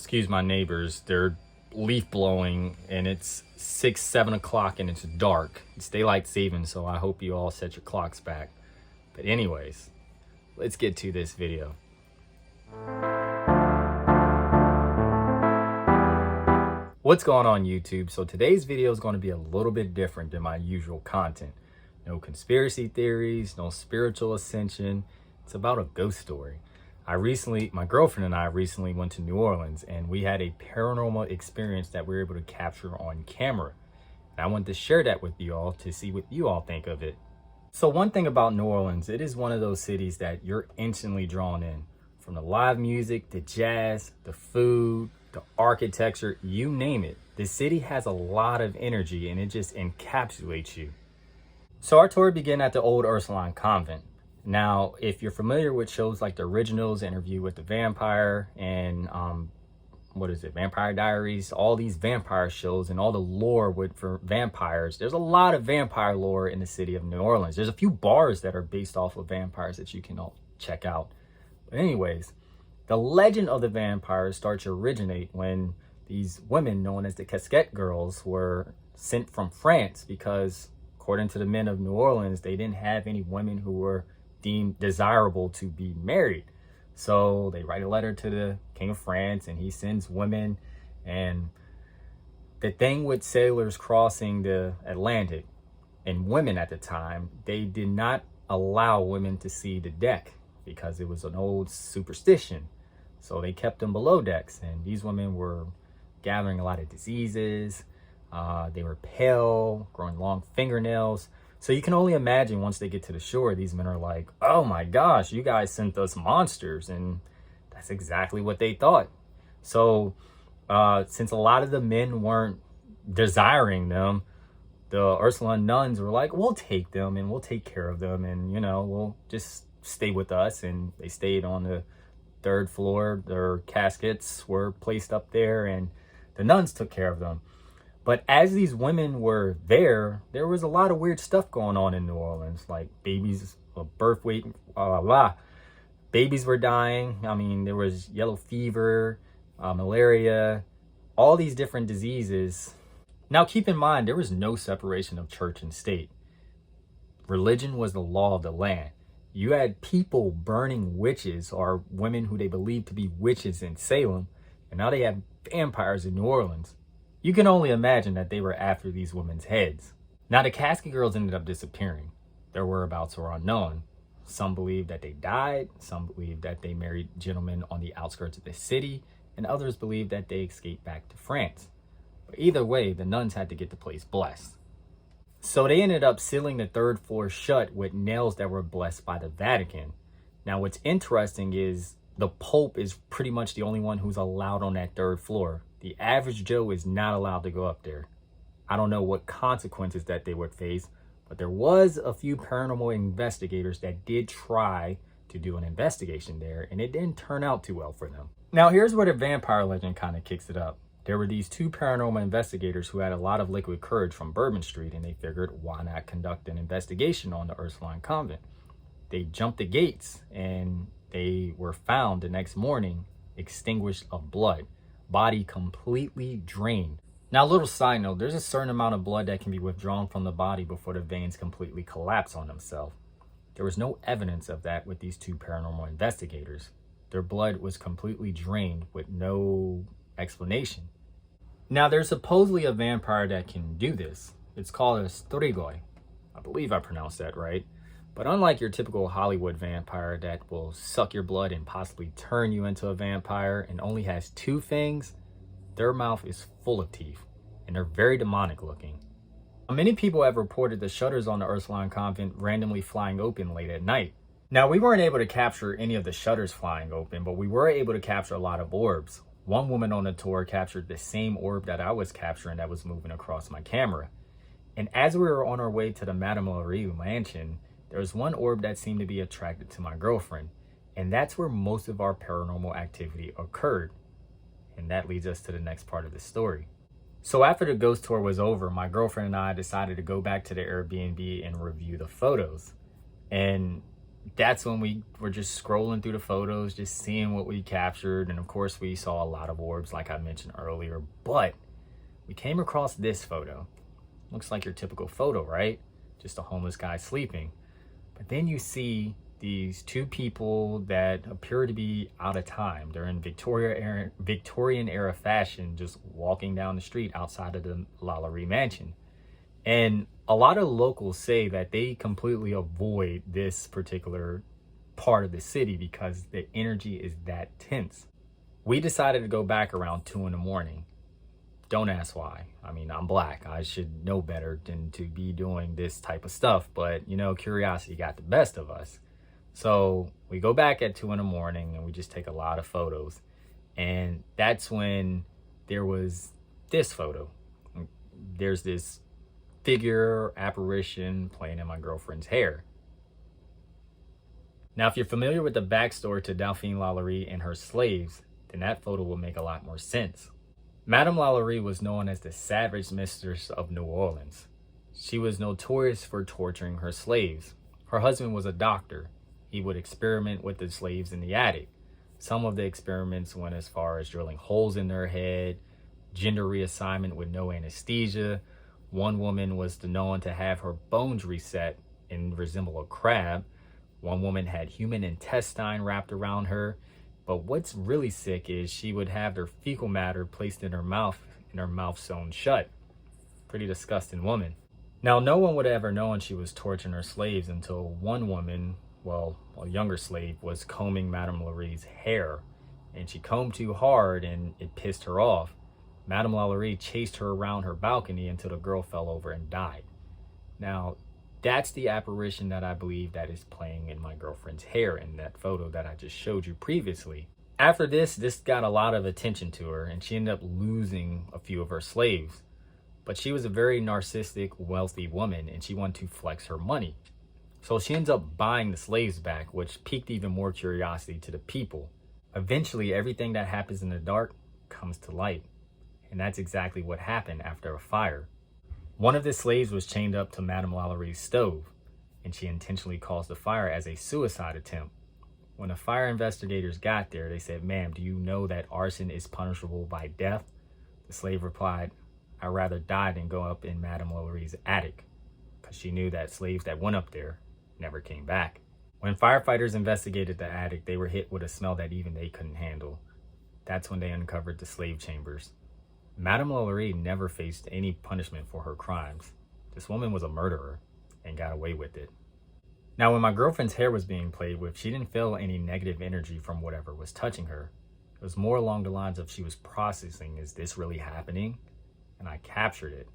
Excuse my neighbors, they're leaf blowing and it's 6-7 o'clock and it's dark. It's daylight saving, so I hope you all set your clocks back. But anyways, let's get to this video. What's going on YouTube? So today's video is going to be a little bit different than my usual content. No conspiracy theories, no spiritual ascension. It's about a ghost story. My girlfriend and I recently went to New Orleans and we had a paranormal experience that we were able to capture on camera. And I wanted to share that with you all to see what you all think of it. So one thing about New Orleans, it is one of those cities that you're instantly drawn in. From the live music, the jazz, the food, the architecture, you name it. The city has a lot of energy and it just encapsulates you. So our tour began at the old Ursuline Convent. Now, if you're familiar with shows like The Originals, Interview with the Vampire, and Vampire Diaries, all these vampire shows and all the lore for vampires, there's a lot of vampire lore in the city of New Orleans. There's a few bars that are based off of vampires that you can all check out. But anyways, the legend of the vampires starts to originate when these women known as the Casquette girls were sent from France because, according to the men of New Orleans, they didn't have any women who were deemed desirable to be married. So they write a letter to the King of France and he sends women. And the thing with sailors crossing the Atlantic and women at the time, they did not allow women to see the deck because it was an old superstition. So they kept them below decks, and these women were gathering a lot of diseases. They were pale, growing long fingernails. So you can only imagine once they get to the shore, these men are like, oh my gosh, you guys sent us monsters. And that's exactly what they thought. So since a lot of the men weren't desiring them, the Ursuline nuns were like, we'll take them and we'll take care of them. And, we'll just stay with us. And they stayed on the 3rd floor. Their caskets were placed up there and the nuns took care of them. But as these women were there was a lot of weird stuff going on in New Orleans, like babies, birth weight, babies were dying. I mean, there was yellow fever, malaria, all these different diseases. Now, keep in mind, there was no separation of church and state. Religion was the law of the land. You had people burning witches or women who they believed to be witches in Salem, and now they have vampires in New Orleans. You can only imagine that they were after these women's heads. Now, the Casket girls ended up disappearing. Their whereabouts were unknown. Some believe that they died, some believe that they married gentlemen on the outskirts of the city, and others believe that they escaped back to France. But either way, the nuns had to get the place blessed. So they ended up sealing the 3rd floor shut with nails that were blessed by the Vatican. Now, what's interesting is the Pope is pretty much the only one who's allowed on that 3rd floor. The average Joe is not allowed to go up there. I don't know what consequences that they would face, but there was a few paranormal investigators that did try to do an investigation there, and it didn't turn out too well for them. Now, here's where the vampire legend kind of kicks it up. There were these 2 paranormal investigators who had a lot of liquid courage from Bourbon Street, and they figured, why not conduct an investigation on the Ursuline Convent? They jumped the gates, and they were found the next morning extinguished of blood. Body completely drained. Now, a little side note, there's a certain amount of blood that can be withdrawn from the body before the veins completely collapse on themselves. There was no evidence of that with these 2 paranormal investigators. Their blood was completely drained with no explanation. Now, there's supposedly a vampire that can do this. It's called a strigoi. I believe I pronounced that right. But unlike your typical Hollywood vampire that will suck your blood and possibly turn you into a vampire and only has 2 fangs, their mouth is full of teeth and they're very demonic looking. Many people have reported the shutters on the Ursuline Convent randomly flying open late at night. Now, we weren't able to capture any of the shutters flying open, but we were able to capture a lot of orbs. One woman on the tour captured the same orb that I was capturing that was moving across my camera. And as we were on our way to the LaLaurie Mansion, there was one orb that seemed to be attracted to my girlfriend, and that's where most of our paranormal activity occurred. And that leads us to the next part of the story. So after the ghost tour was over, my girlfriend and I decided to go back to the Airbnb and review the photos. And that's when we were just scrolling through the photos, just seeing what we captured. And of course, we saw a lot of orbs, like I mentioned earlier. But we came across this photo. Looks like your typical photo, right? Just a homeless guy sleeping. But then you see these two people that appear to be out of time. They're in Victorian era fashion, just walking down the street outside of the LaLaurie Mansion. And a lot of locals say that they completely avoid this particular part of the city because the energy is that tense. We decided to go back around 2 in the morning. Don't ask why. I mean, I'm black. I should know better than to be doing this type of stuff. But, you know, curiosity got the best of us. So we go back at 2 in the morning and we just take a lot of photos. And that's when there was this photo. There's this figure apparition playing in my girlfriend's hair. Now, if you're familiar with the backstory to Dauphine LaLaurie and her slaves, then that photo will make a lot more sense. Madame LaLaurie was known as the savage mistress of New Orleans. She was notorious for torturing her slaves. Her husband was a doctor. He would experiment with the slaves in the attic. Some of the experiments went as far as drilling holes in their head, gender reassignment with no anesthesia. One woman was known to have her bones reset and resemble a crab. One woman had human intestine wrapped around her. But what's really sick is she would have their fecal matter placed in her mouth and her mouth sewn shut. Pretty disgusting woman. Now, no one would have ever known she was torturing her slaves until one woman, well, a younger slave, was combing Madame LaLaurie's hair. And she combed too hard and it pissed her off. Madame LaLaurie chased her around her balcony until the girl fell over and died. Now, that's the apparition that I believe that is playing in my girlfriend's hair in that photo that I just showed you previously. After this got a lot of attention to her and she ended up losing a few of her slaves. But she was a very narcissistic, wealthy woman and she wanted to flex her money. So she ends up buying the slaves back, which piqued even more curiosity to the people. Eventually, everything that happens in the dark comes to light. And that's exactly what happened after a fire. One of the slaves was chained up to Madame LaLaurie's stove, and she intentionally caused the fire as a suicide attempt. When the fire investigators got there, they said, "Ma'am, do you know that arson is punishable by death?" The slave replied, "I'd rather die than go up in Madame LaLaurie's attic," because she knew that slaves that went up there never came back. When firefighters investigated the attic, they were hit with a smell that even they couldn't handle. That's when they uncovered the slave chambers. Madame LaLaurie never faced any punishment for her crimes. This woman was a murderer and got away with it. Now, when my girlfriend's hair was being played with, she didn't feel any negative energy from whatever was touching her. It was more along the lines of she was processing, is this really happening? And I captured it.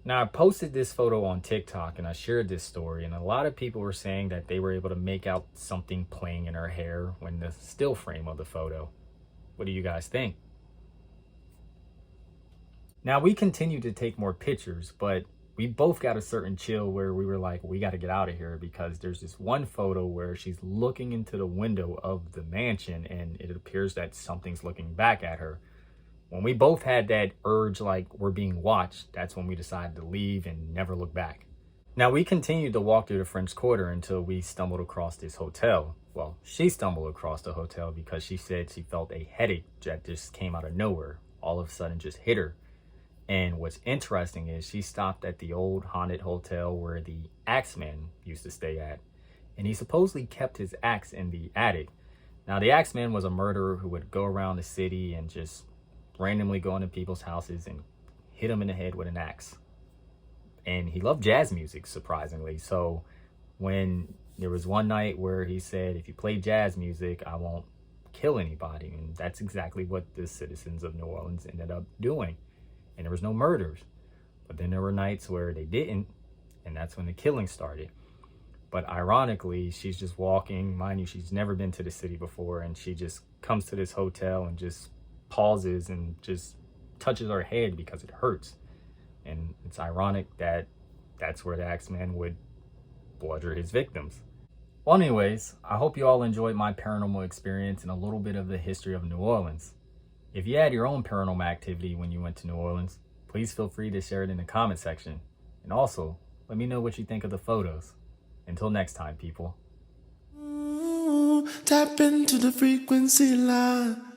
Now, I posted this photo on TikTok and I shared this story, and a lot of people were saying that they were able to make out something playing in her hair when the still frame of the photo. What do you guys think? Now, we continued to take more pictures, but we both got a certain chill where we were like, we got to get out of here, because there's this one photo where she's looking into the window of the mansion and it appears that something's looking back at her. When we both had that urge like we're being watched, that's when we decided to leave and never look back. Now, we continued to walk through the French Quarter until we stumbled across this hotel. Well, she stumbled across the hotel because she said she felt a headache that just came out of nowhere. All of a sudden just hit her. And what's interesting is she stopped at the old haunted hotel where the Axeman used to stay at. And he supposedly kept his axe in the attic. Now, the Axeman was a murderer who would go around the city and just randomly go into people's houses and hit them in the head with an axe. And he loved jazz music, surprisingly. So when there was one night where he said, if you play jazz music, I won't kill anybody. And that's exactly what the citizens of New Orleans ended up doing. And there was no murders. But then there were nights where they didn't, and that's when the killing started. But ironically, she's just walking. Mind you, she's never been to the city before, and she just comes to this hotel and just pauses and just touches her head because it hurts. And it's ironic that that's where the Axeman would bludgeon his victims. Well, anyways, I hope you all enjoyed my paranormal experience and a little bit of the history of New Orleans. If you had your own paranormal activity when you went to New Orleans, please feel free to share it in the comment section. And also, let me know what you think of the photos. Until next time, people. Tap into the frequency line.